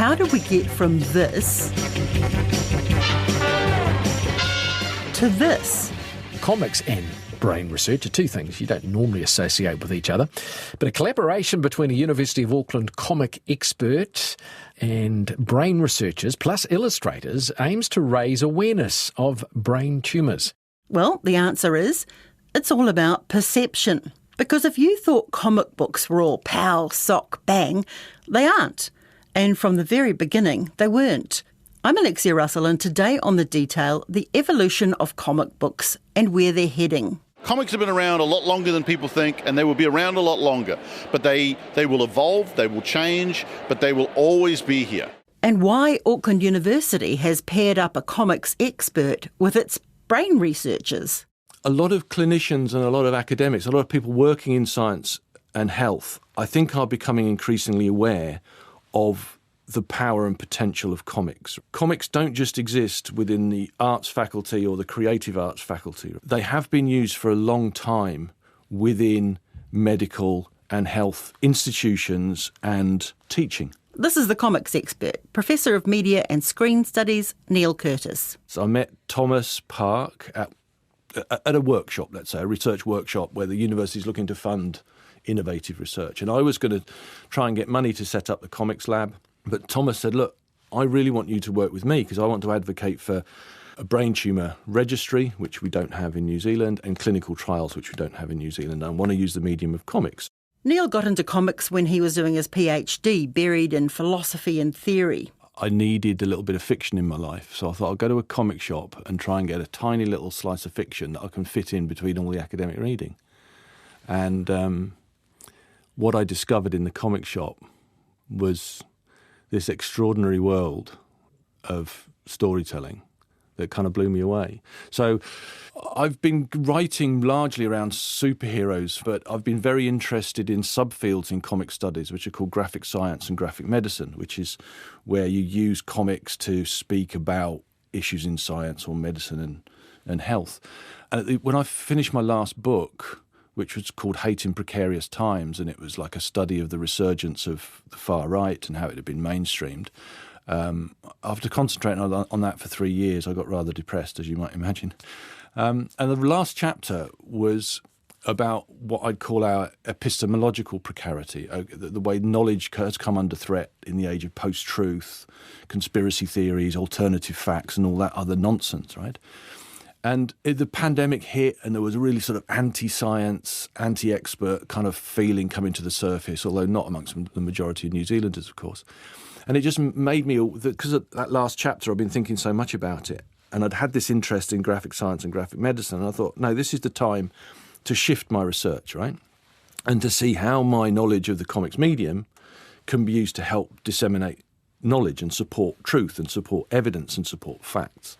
how do we get from this to this? Comics and brain research are two things you don't normally associate with each other, but a collaboration between a University of Auckland comic expert and brain researchers plus illustrators aims to raise awareness of brain tumours. Well, the answer is, it's all about perception. Because if you thought comic books were all pow, sock, bang, they aren't. And from the very beginning, they weren't. I'm Alexia Russell, and today on The Detail, the evolution of comic books and where they're heading. Comics have been around a lot longer than people think, and they will be around a lot longer. But they will evolve, they will change, but they will always be here. And why Auckland University has paired up a comics expert with its brain researchers. A lot of clinicians and a lot of academics, a lot of people working in science and health, I think are becoming increasingly aware of the power and potential of comics. Comics don't just exist within the arts faculty or the creative arts faculty. They have been used for a long time within medical and health institutions and teaching. This is the comics expert, Professor of Media and Screen Studies, Neil Curtis. So I met Thomas Park at a workshop, let's say, a research workshop where the university is looking to fund innovative research. And I was going to try and get money to set up the comics lab. But Thomas said, look, I really want you to work with me because I want to advocate for a brain tumour registry, which we don't have in New Zealand, and clinical trials, which we don't have in New Zealand. I want to use the medium of comics. Neil got into comics when he was doing his PhD, buried in philosophy and theory. I needed a little bit of fiction in my life, so I thought I'll go to a comic shop and try and get a tiny little slice of fiction that I can fit in between all the academic reading. And what I discovered in the comic shop was this extraordinary world of storytelling that kind of blew me away. So I've been writing largely around superheroes, but I've been very interested in subfields in comic studies, which are called graphic science and graphic medicine, which is where you use comics to speak about issues in science or medicine and health. And when I finished my last book, which was called Hate in Precarious Times, and it was like a study of the resurgence of the far right and how it had been mainstreamed. After concentrating on that for 3 years, I got rather depressed, as you might imagine. And the last chapter was about what I'd call our epistemological precarity, the way knowledge has come under threat in the age of post-truth, conspiracy theories, alternative facts, and all that other nonsense, right? And the pandemic hit, and there was a really sort of anti-science, anti-expert kind of feeling coming to the surface, although not amongst the majority of New Zealanders, of course. And it just made me, because of that last chapter, I've been thinking so much about it, and I'd had this interest in graphic science and graphic medicine, and I thought, no, this is the time to shift my research, right? And to see how my knowledge of the comics medium can be used to help disseminate knowledge and support truth and support evidence and support facts.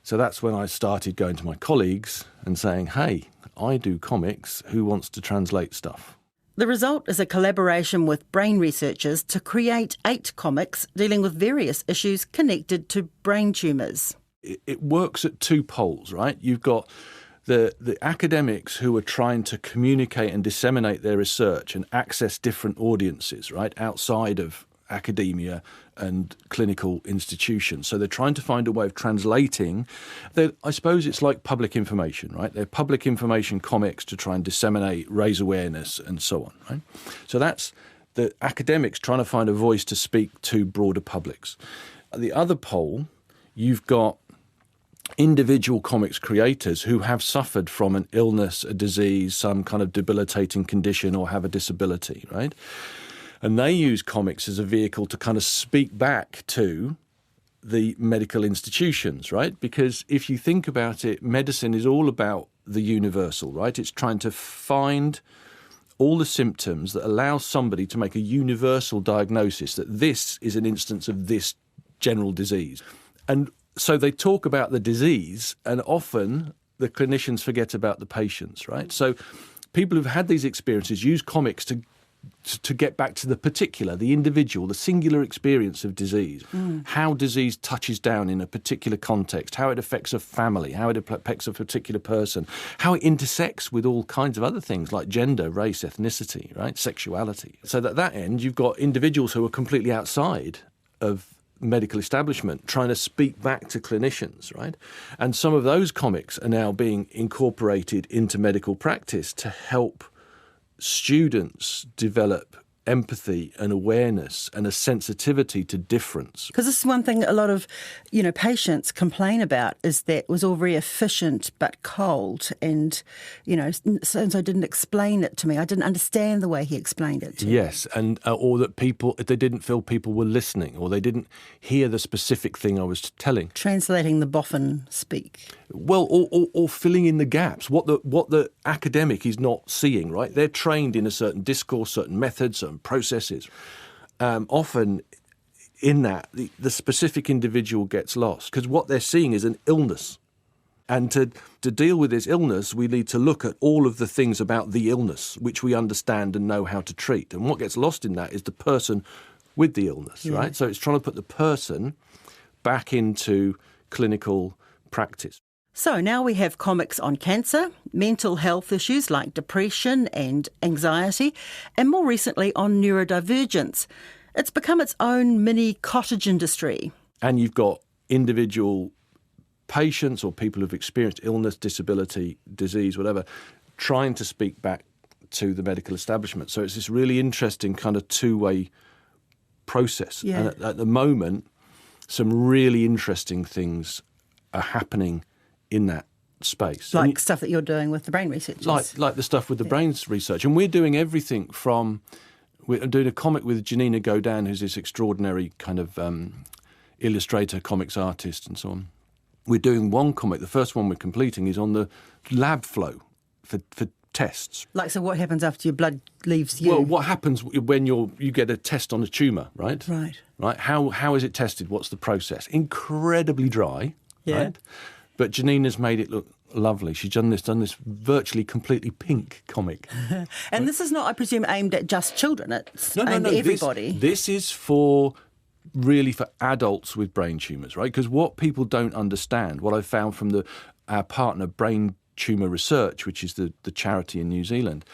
So that's when I started going to my colleagues and saying, hey, I do comics, who wants to translate stuff? The result is a collaboration with brain researchers to create 8 comics dealing with various issues connected to brain tumours. It works at 2 poles, right? You've got the academics who are trying to communicate and disseminate their research and access different audiences, right, outside of academia and clinical institutions. So they're trying to find a way of translating. I suppose it's like public information, right? They're public information comics to try and disseminate, raise awareness, and so on, right? So that's the academics trying to find a voice to speak to broader publics. At the other pole, you've got individual comics creators who have suffered from an illness, a disease, some kind of debilitating condition, or have a disability, right? And they use comics as a vehicle to kind of speak back to the medical institutions, right? Because if you think about it, medicine is all about the universal, right? It's trying to find all the symptoms that allow somebody to make a universal diagnosis that this is an instance of this general disease. And so they talk about the disease, and often the clinicians forget about the patients, right? So people who've had these experiences use comics to get back to the particular, the individual, the singular experience of disease, how disease touches down in a particular context, how it affects a family, how it affects a particular person, how it intersects with all kinds of other things like gender, race, ethnicity, right, sexuality. So at that end, you've got individuals who are completely outside of medical establishment trying to speak back to clinicians, right? And some of those comics are now being incorporated into medical practice to help students develop empathy and awareness and a sensitivity to difference. Because this is one thing a lot of, patients complain about, is that it was all very efficient but cold, and, so-and-so didn't explain it to me. I didn't understand the way he explained it to me. Yes, and or that they didn't feel people were listening, or they didn't hear the specific thing I was telling. Translating the boffin speak. Well, or filling in the gaps, what the academic is not seeing, right? They're trained in a certain discourse, certain methods, certain processes. Often in that, the specific individual gets lost because what they're seeing is an illness. And to deal with this illness, we need to look at all of the things about the illness, which we understand and know how to treat. And what gets lost in that is the person with the illness, right? So it's trying to put the person back into clinical practice. So now we have comics on cancer, mental health issues like depression and anxiety, and more recently on neurodivergence. It's become its own mini cottage industry. And you've got individual patients or people who've experienced illness, disability, disease, whatever, trying to speak back to the medical establishment. So it's this really interesting kind of two-way process. Yeah. And at the moment, some really interesting things are happening in that space. Like stuff that you're doing with the brain researchers. Like the stuff with the brains research. And we're doing everything from... We're doing a comic with Janina Godin, who's this extraordinary kind of illustrator, comics artist and so on. We're doing one comic. The first one we're completing is on the lab flow for tests. Like, so what happens after your blood leaves you? Well, what happens when you get a test on a tumour, right? Right. How is it tested? What's the process? Incredibly dry, right? But Janina's made it look lovely. She's done this virtually completely pink comic. And this is not, I presume, aimed at just children. It's aimed at everybody. This is really for adults with brain tumours, right? Because what people don't understand, what I found from our partner Brain Tumour Research, which is the charity in New Zealand,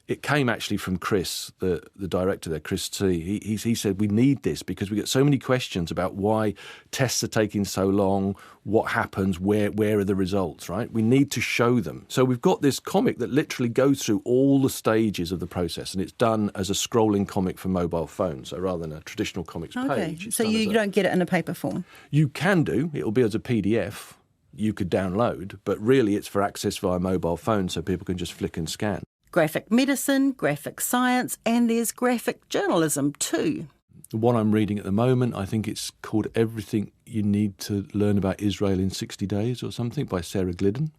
it came actually from Chris, the director there, Chris T. He said, we need this because we get so many questions about why tests are taking so long, what happens, where are the results, right? We need to show them. So we've got this comic that literally goes through all the stages of the process, and it's done as a scrolling comic for mobile phones, so rather than a traditional comics page. So you don't get it in a paper form? You can do. It'll be as a PDF you could download, but really it's for access via mobile phone so people can just flick and scan. Graphic medicine, graphic science, and there's graphic journalism too. The one I'm reading at the moment, I think it's called Everything You Need to Learn About Israel in 60 Days or something, by Sarah Glidden,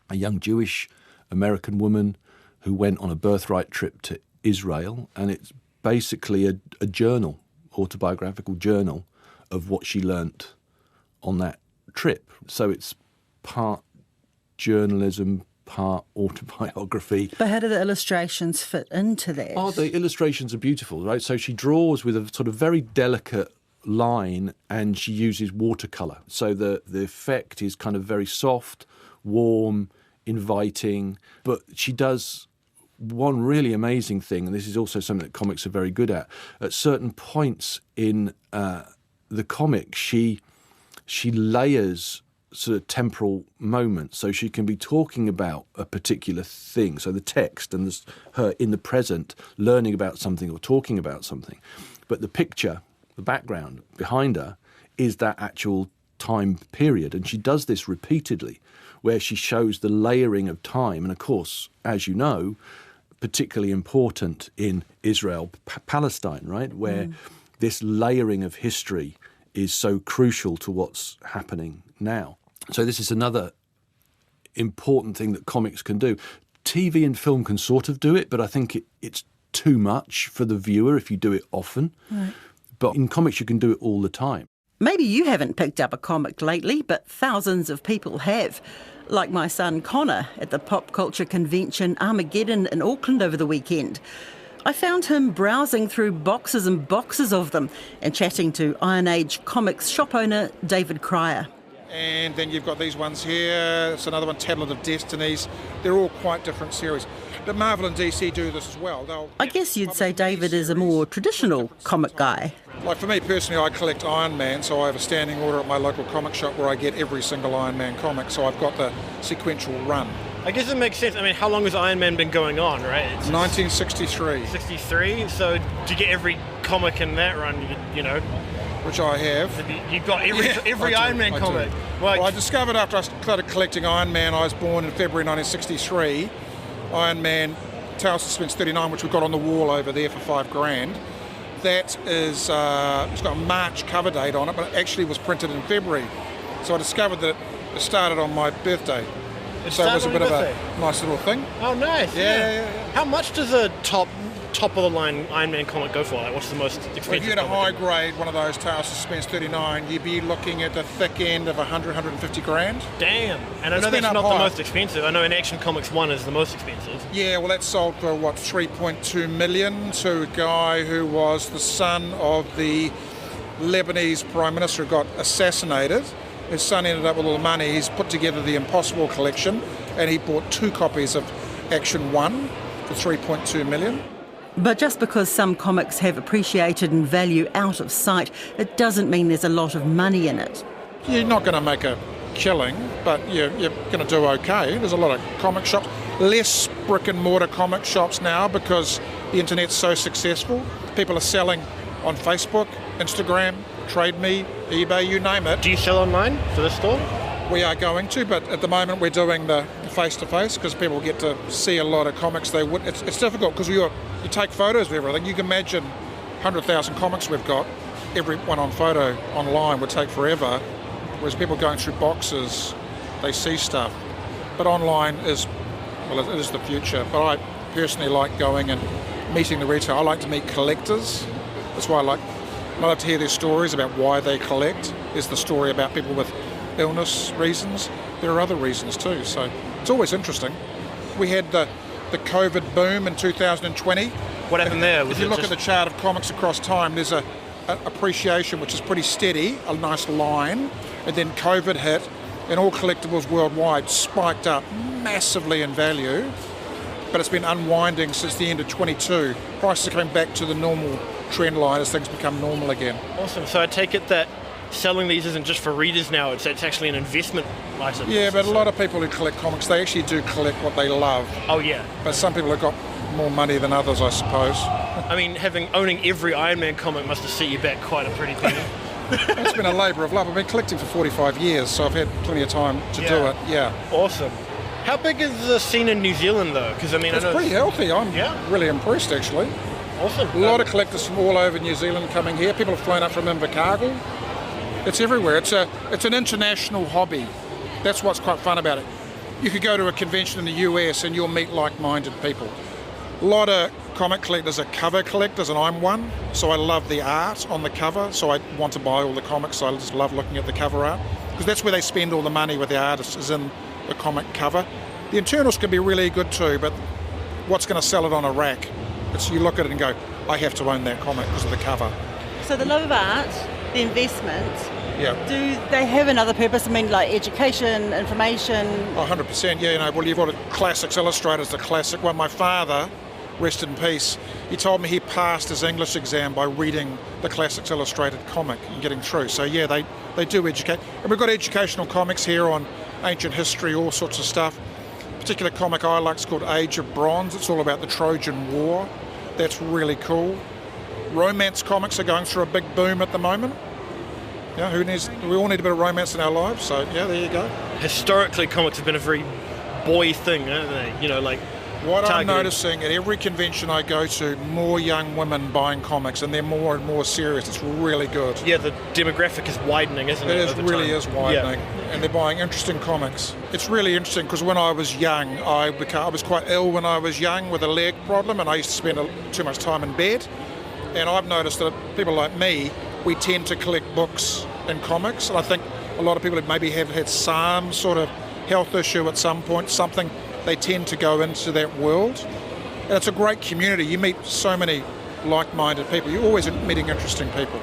a young Jewish American woman who went on a birthright trip to Israel, and it's basically a journal, autobiographical journal of what she learnt on that trip. So it's part journalism, part autobiography. But how do the illustrations fit into that? Oh, the illustrations are beautiful, right? So she draws with a sort of very delicate line, and she uses watercolour. So the effect is kind of very soft, warm, inviting. But she does one really amazing thing, and this is also something that comics are very good at. At certain points in the comic, she layers sort of temporal moments, so she can be talking about a particular thing, so the text and her in the present learning about something or talking about something, but the picture, the background behind her is that actual time period. And she does this repeatedly, where she shows the layering of time. And of course, as you know, particularly important in Israel, Palestine, right, where this layering of history is so crucial to what's happening now. So this is another important thing that comics can do. TV and film can sort of do it, but I think it's too much for the viewer if you do it often. Right. But in comics, you can do it all the time. Maybe you haven't picked up a comic lately, but thousands of people have. Like my son Connor at the pop culture convention Armageddon in Auckland over the weekend. I found him browsing through boxes and boxes of them and chatting to Iron Age comics shop owner David Cryer. And then you've got these ones here. It's another one, Tablet of Destinies. They're all quite different series. But Marvel and DC do this as well. I guess you'd say David is a more traditional comic guy. Like for me personally, I collect Iron Man, so I have a standing order at my local comic shop where I get every single Iron Man comic, so I've got the sequential run. I guess it makes sense. I mean, how long has Iron Man been going on, right? It's 1963. 63, so to get every comic in that run, you know... Which I have. You've got every Iron Man comic. Well, I discovered after I started collecting Iron Man, I was born in February 1963, Iron Man Tales of Suspense 39, which we've got on the wall over there for $5,000. That is, it's got a March cover date on it, but it actually was printed in February. So I discovered that it started on my birthday. So it was a bit of a nice little thing. Oh, nice. Yeah. How much does a top of the line Iron Man comic go for? Like, what's the most expensive? Well, if you had a high grade one of those Tales of Suspense 39, you'd be looking at the thick end of 150 grand. Damn. And I know that's not the most expensive. I know in Action Comics 1 is the most expensive. Yeah, well, that sold for, 3.2 million to a guy who was the son of the Lebanese Prime Minister who got assassinated. His son ended up with all the money. He's put together the Impossible collection, and he bought 2 copies of Action 1 for 3.2 million. But just because some comics have appreciated in value out of sight, it doesn't mean there's a lot of money in it. You're not going to make a killing, but you're going to do okay. There's a lot of comic shops, less brick and mortar comic shops now because the internet's so successful. People are selling on Facebook, Instagram, Trade Me, eBay, you name it. Do you sell online for this store? We are going to, but at the moment we're doing the face-to-face because people get to see a lot of comics they would. It's difficult because you take photos of everything. You can imagine 100,000 comics we've got, every one on photo online would take forever, whereas people going through boxes, they see stuff. But online is the future. But I personally like going and meeting the retail. I like to meet collectors. That's why I like to hear their stories about why they collect. There's the story about people with illness reasons. There are other reasons too, so it's always interesting. We had the COVID boom in 2020. What happened there? If you look at the chart of comics across time, there's a appreciation which is pretty steady, a nice line, and then COVID hit and all collectibles worldwide spiked up massively in value, but it's been unwinding since the end of 22. Prices are coming back to the normal trend line as things become normal again. Awesome. So I take it that selling these isn't just for readers now, it's actually an investment item. Yeah, but a lot of people who collect comics, they actually do collect what they love. Oh, yeah. But some people have got more money than others, I suppose. I mean, owning every Iron Man comic must have set you back quite a pretty penny. It's been a labour of love. I've been collecting for 45 years, so I've had plenty of time to do it, yeah. Awesome. How big is the scene in New Zealand, though? Because I mean, it's pretty healthy. I'm really impressed, actually. Awesome. A lot of collectors from all over New Zealand coming here. People have flown up from Invercargill. It's everywhere. It's an international hobby. That's what's quite fun about it. You could go to a convention in the US and you'll meet like-minded people. A lot of comic collectors are cover collectors, and I'm one. So I love the art on the cover. So I want to buy all the comics. So I just love looking at the cover art because that's where they spend all the money with the artists, is in the comic cover. The internals can be really good too, but what's going to sell it on a rack? You look at it and go, I have to own that comic because of the cover. So the love of art, the investment, yeah. Do they have another purpose? I mean, like education, information? 100%, yeah. Well, you've got Classics Illustrators, the classic one. My father, rest in peace, he told me he passed his English exam by reading the Classics Illustrated comic and getting through. So, yeah, they do educate. And we've got educational comics here on ancient history, all sorts of stuff. A particular comic I like is called Age of Bronze. It's all about the Trojan War. That's really cool. Romance comics are going through a big boom at the moment. Yeah, we all need a bit of romance in our lives, so yeah, there you go. Historically, comics have been a very boy thing, haven't they? You know, like what I'm noticing at every convention I go to, more young women buying comics, and they're more and more serious. It's really good. Yeah, the demographic is widening, isn't it? It really is widening, and they're buying interesting comics. It's really interesting because when I was young, I was quite ill when I was young with a leg problem, and I used to spend too much time in bed. And I've noticed that people like me, we tend to collect books and comics, and I think a lot of people maybe have had some sort of health issue at some point, something, they tend to go into that world. And it's a great community. You meet so many like-minded people. You're always meeting interesting people.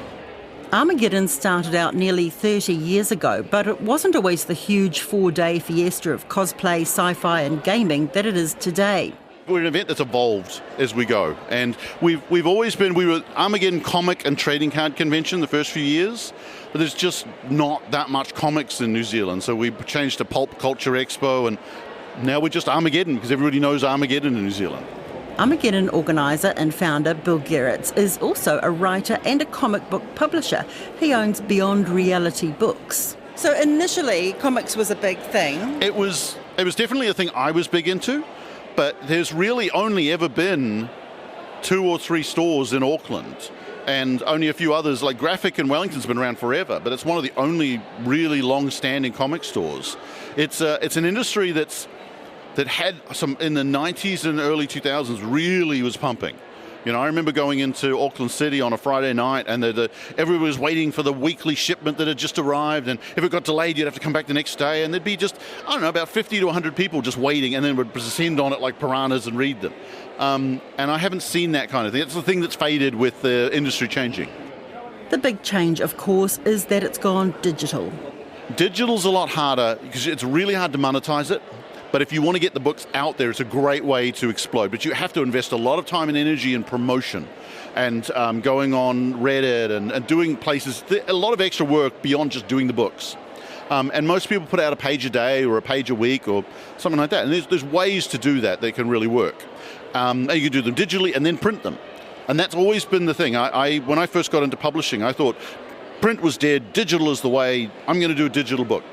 Armageddon started out nearly 30 years ago, but it wasn't always the huge 4-day fiesta of cosplay, sci-fi and gaming that it is today. an event that's evolved as we go. And we've always been, we were Armageddon Comic and Trading Card Convention the first few years, but there's just not that much comics in New Zealand. So we changed to Pulp Culture Expo, and now we're just Armageddon because everybody knows Armageddon in New Zealand. Armageddon organiser and founder Bill Gerritz is also a writer and a comic book publisher. He owns Beyond Reality Books. So initially, comics was a big thing. It was definitely a thing I was big into, but there's really only ever been 2 or 3 stores in Auckland, and only a few others, like Graphic in Wellington's been around forever, but it's one of the only really long-standing comic stores. It's an industry that had some, in the 90s and early 2000s, really was pumping. You know, I remember going into Auckland City on a Friday night, and everybody was waiting for the weekly shipment that had just arrived, and if it got delayed, you'd have to come back the next day, and there'd be just, I don't know, about 50 to 100 people just waiting, and then would descend on it like piranhas and read them. And I haven't seen that kind of thing. It's the thing that's faded with the industry changing. The big change, of course, is that it's gone digital. Digital's a lot harder because it's really hard to monetize it. But if you want to get the books out there, it's a great way to explode. But you have to invest a lot of time and energy in promotion and going on Reddit and doing places, a lot of extra work beyond just doing the books. And most people put out a page a day or a page a week or something like that. And there's ways to do that can really work. And you can do them digitally and then print them. And that's always been the thing. When I first got into publishing, I thought print was dead, digital is the way, I'm going to do a digital book.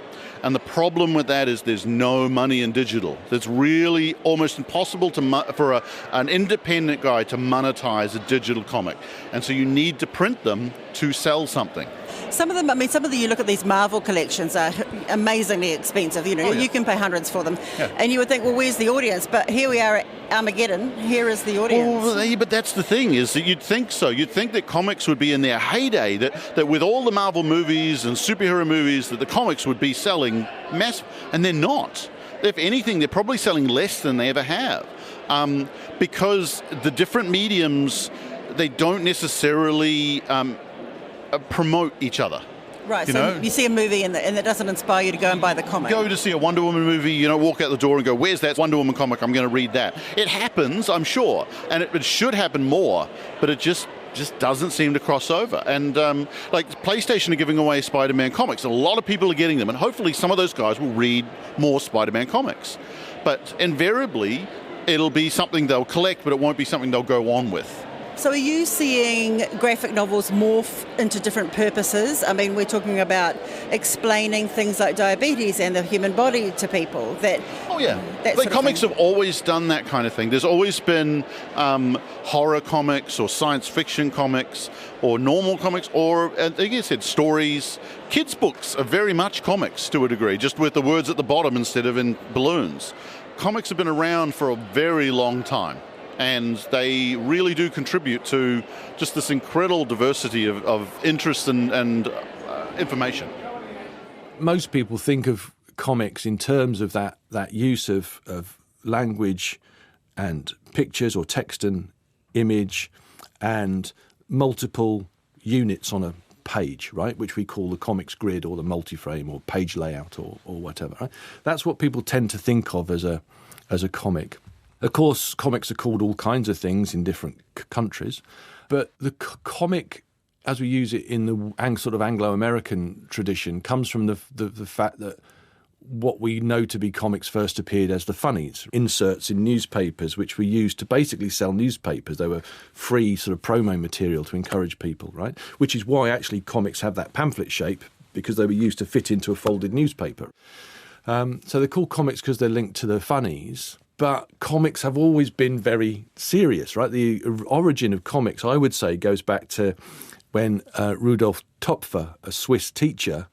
And the problem with that is there's no money in digital. It's really almost impossible for an independent guy to monetize a digital comic. And so you need to print them to sell something. Some of them, you look at these Marvel collections are amazingly expensive. You know, you can pay hundreds for them. Yeah. And you would think, well, where's the audience? But here we are at Armageddon. Here is the audience. Well, but that's the thing, is that you'd think so. You'd think that comics would be in their heyday, that with all the Marvel movies and superhero movies, that the comics would be selling massive. And they're not. If anything, they're probably selling less than they ever have. Because the different mediums, they don't necessarily promote each other. Right, you see a movie and it doesn't inspire you to go and buy the comic. Go to see a Wonder Woman movie, walk out the door and go, where's that Wonder Woman comic? I'm going to read that. It happens, I'm sure, and it should happen more, but it just doesn't seem to cross over. And like PlayStation are giving away Spider-Man comics, and a lot of people are getting them, and hopefully some of those guys will read more Spider-Man comics. But invariably, it'll be something they'll collect, but it won't be something they'll go on with. So are you seeing graphic novels morph into different purposes? I mean, we're talking about explaining things like diabetes and the human body to people. Comics have always done that kind of thing. There's always been horror comics or science fiction comics or normal comics or, like you said, stories. Kids' books are very much comics to a degree, just with the words at the bottom instead of in balloons. Comics have been around for a very long time. And they really do contribute to just this incredible diversity of interest and information. Most people think of comics in terms of that use of language and pictures or text and image and multiple units on a page, right, which we call the comics grid or the multi-frame or page layout or whatever. Right? That's what people tend to think of as a comic. Of course, comics are called all kinds of things in different countries, but the comic, as we use it in the sort of Anglo-American tradition, comes from the fact that what we know to be comics first appeared as the funnies, inserts in newspapers, which were used to basically sell newspapers. They were free sort of promo material to encourage people, right? Which is why actually comics have that pamphlet shape, because they were used to fit into a folded newspaper. So they're called comics because they're linked to the funnies. But comics have always been very serious, right? The origin of comics, I would say, goes back to when Rudolf Topfer, a Swiss teacher,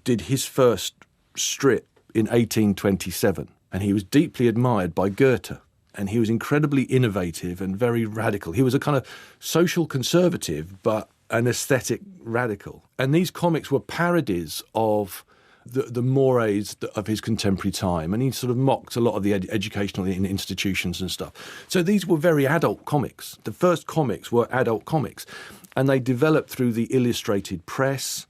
did his first strip in 1827. And he was deeply admired by Goethe. And he was incredibly innovative and very radical. He was a kind of social conservative, but an aesthetic radical. And these comics were parodies of the mores of his contemporary time, and he sort of mocked a lot of the educational institutions and stuff. So these were very adult comics. The first comics were adult comics, and they developed through the illustrated press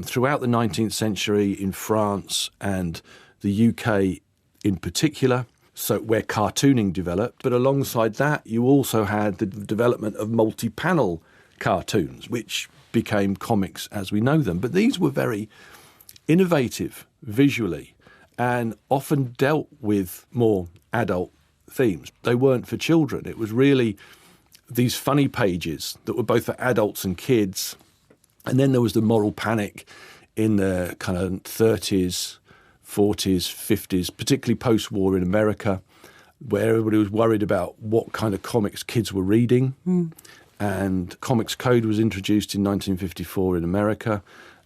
throughout the 19th century in France and the UK in particular. so where cartooning developed. But alongside that, you also had the development of multi-panel cartoons, which became comics as we know them. But these were very innovative visually and often dealt with more adult themes. They weren't for children. It was really these funny pages that were both for adults and kids. And then there was the moral panic in the kind of 30s, 40s, 50s, particularly post-war in America, where everybody was worried about what kind of comics kids were reading. And Comics Code was introduced in 1954 in America,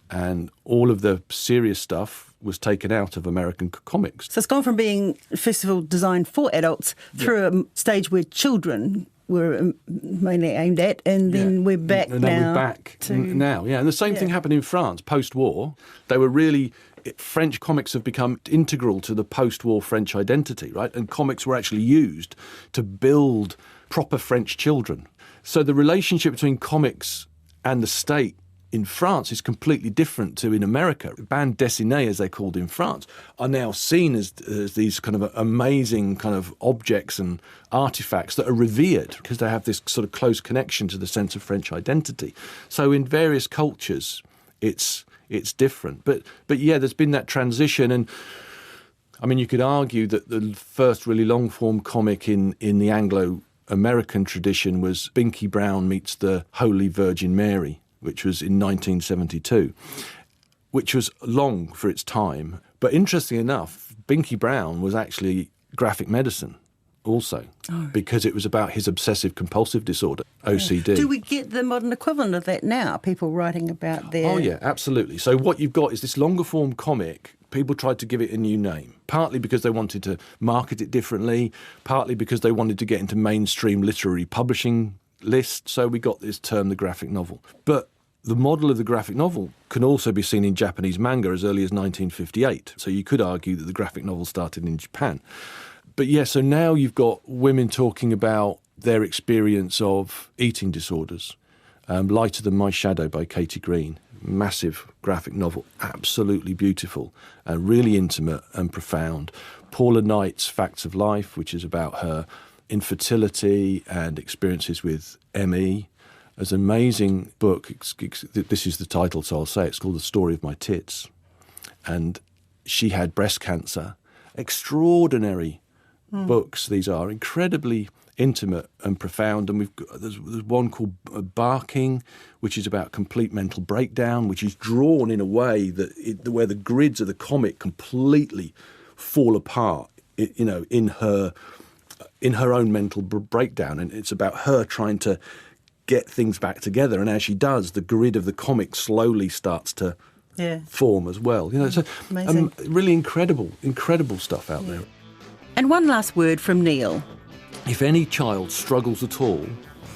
and all of the serious stuff was taken out of American comics. So it's gone from being, first of all, designed for adults through a stage where children were mainly aimed at, and then we're back and now. We're back now, And the same thing happened in France post-war. They were really... French comics have become integral to the post-war French identity, right? And comics were actually used to build proper French children. So the relationship between comics and the state in France is completely different to in America. Bande dessinée, as they're called in France, are now seen as these kind of amazing kind of objects and artifacts that are revered because they have this sort of close connection to the sense of French identity. So in various cultures, it's different. But yeah, there's been that transition. And I mean, you could argue that the first really long-form comic in the Anglo-American tradition was Binky Brown meets the Holy Virgin Mary, which was in 1972, which was long for its time. But interestingly enough, Binky Brown was actually graphic medicine also, because it was about his obsessive-compulsive disorder, OCD. Do we get the modern equivalent of that now, people writing about their... Oh, yeah, absolutely. So what you've got is this longer-form comic. People tried to give it a new name, partly because they wanted to market it differently, partly because they wanted to get into mainstream literary publishing lists, so we got this term, the graphic novel. But the model of the graphic novel can also be seen in Japanese manga as early as 1958, so you could argue that the graphic novel started in Japan. But yeah, so now you've got women talking about their experience of eating disorders. Lighter Than My Shadow by Katie Green, massive graphic novel, absolutely beautiful, really intimate and profound. Paula Knight's Facts of Life, which is about her infertility and experiences with ME. There's an amazing book, this is the title, so I'll say it's called The Story of My Tits. And she had breast cancer. Extraordinary books these are, incredibly intimate and profound. And there's one called Barking, which is about complete mental breakdown, which is drawn in a way that where the grids of the comic completely fall apart, in her own mental breakdown. And it's about her trying to get things back together. And as she does, the grid of the comic slowly starts to form as well. It's really incredible stuff out there. And one last word from Neil. If any child struggles at all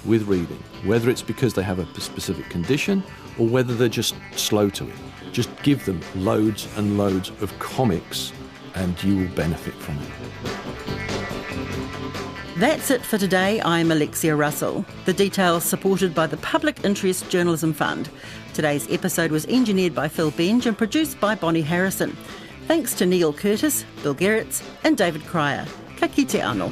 with reading, whether it's because they have a specific condition or whether they're just slow to it, just give them loads and loads of comics and you will benefit from it. That's it for today. I'm Alexia Russell. The details supported by the Public Interest Journalism Fund. Today's episode was engineered by Phil Benge and produced by Bonnie Harrison. Thanks to Neil Curtis, Bill Gerritz and David Cryer. Ka kite anō.